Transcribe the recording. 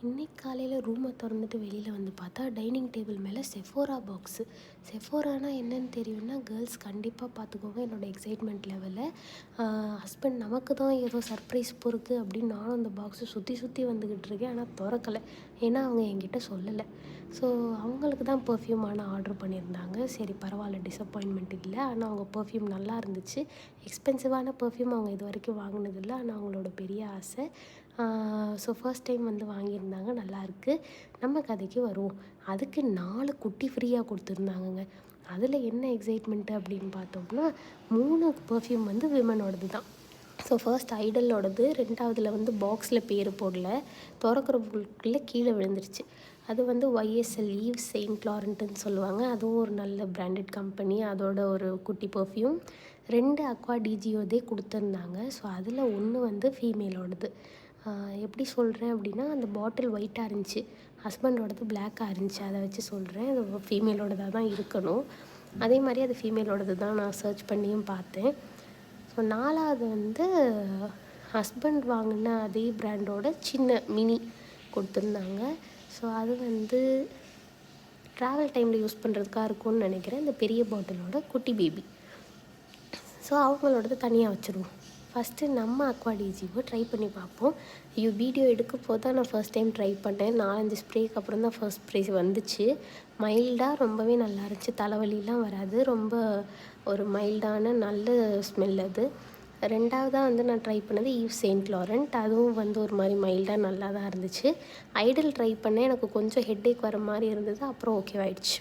இன்னைக்கு காலையில் ரூமை திறந்துட்டு வெளியில் வந்து பார்த்தா டைனிங் டேபிள் மேலே செஃபோரா பாக்ஸு. செஃபோரானா என்னன்னு தெரியும்னா கேர்ள்ஸ் கண்டிப்பாக பார்த்துக்கோங்க என்னோடய எக்ஸைட்மெண்ட் லெவலில். ஹஸ்பண்ட் நமக்கு தான் ஏதோ சர்ப்ரைஸ் பொறுக்கு அப்படின்னு நானும் அந்த பாக்ஸை சுற்றி சுற்றி வந்துக்கிட்டு இருக்கேன். ஆனால் திறக்கலை, ஏன்னா அவங்க என்கிட்ட சொல்லலை. ஸோ அவங்களுக்கு தான் பெர்ஃப்யூம் ஆனால் ஆர்டர் பண்ணியிருந்தாங்க. சரி பரவாயில்ல, டிசப்பாயின்மெண்ட் இல்லை. ஆனால் அவங்க பெர்ஃப்யூம் நல்லா இருந்துச்சு. எக்ஸ்பென்சிவான பெர்ஃப்யூம் அவங்க இது வரைக்கும் வாங்கினதில்லை, ஆனால் அவங்களோட பெரிய ஆசை. ஸோ ஃபர்ஸ்ட் டைம் வந்து வாங்கியிருந்தாங்க, நல்லாயிருக்கு. நம்ம கதைக்கு வருவோம். அதுக்கு 4 குட்டி ஃப்ரீயாக கொடுத்துருந்தாங்கங்க. அதில் என்ன எக்ஸைட்மெண்ட்டு அப்படின்னு பார்த்தோம்னா 3 பெர்ஃப்யூம் வந்து விமனோடது தான். ஸோ ஃபர்ஸ்ட் ஐடலோடது, 2வதுல வந்து பாக்ஸில் பேர் போடல, திறக்கிறதுக்குள்ளே கீழே விழுந்துருச்சு. அது வந்து YSL ஈவ் செயின்ட் லாரண்ட்டுன்னு சொல்லுவாங்க. அதுவும் ஒரு நல்ல பிராண்டட் கம்பெனி. அதோட ஒரு குட்டி பெர்ஃப்யூம். 2 அக்வா டிஜியோதே கொடுத்துருந்தாங்க. ஸோ அதில் 1 வந்து ஃபீமேலோடது. எப்படி சொல்கிறேன் அப்படின்னா, அந்த பாட்டில் ஒயிட்டாக இருந்துச்சு, ஹஸ்பண்டோடது பிளாக்காக இருந்துச்சு. அதை வச்சு சொல்கிறேன், அது ஃபீமேலோடதாக தான் இருக்கணும். அதே மாதிரி அது ஃபீமேலோடது தான் நான் சர்ச் பண்ணியும் பார்த்தேன். ஸோ 4வது வந்து ஹஸ்பண்ட் வாங்கின அதே பிராண்டோட சின்ன மினி கொடுத்துருந்தாங்க. ஸோ அது வந்து ட்ராவல் டைமில் யூஸ் பண்ணுறதுக்காக இருக்கும்னு நினைக்கிறேன். இந்த பெரிய பாட்டிலோட குட்டி பேபி. ஸோ அவங்களோடது தனியாக வச்சுருவோம். ஃபஸ்ட்டு நம்ம அக்வா டிஜியோ ட்ரை பண்ணி பார்ப்போம். வீடியோ எடுக்க போது தான் நான் ஃபர்ஸ்ட் டைம் ட்ரை பண்ணேன். 4-5 ஸ்ப்ரேக்கு அப்புறம் தான் ஃபர்ஸ்ட் ஸ்ப்ரே வந்துச்சு. மைல்டாக ரொம்பவே நல்லா இருந்துச்சு. தலைவலிலாம் வராது. ரொம்ப ஒரு மைல்டான நல்ல ஸ்மெல் அது. 2வதாக வந்து நான் ட்ரை பண்ணது ஈவ் செயின்ட் லாரண்ட். அதுவும் வந்து ஒரு மாதிரி மைல்டாக நல்லா தான் இருந்துச்சு. ஐடல் ட்ரை பண்ணேன், எனக்கு கொஞ்சம் ஹெட்டேக் வர மாதிரி இருந்தது. அப்புறம் ஓகே ஆகிடுச்சு.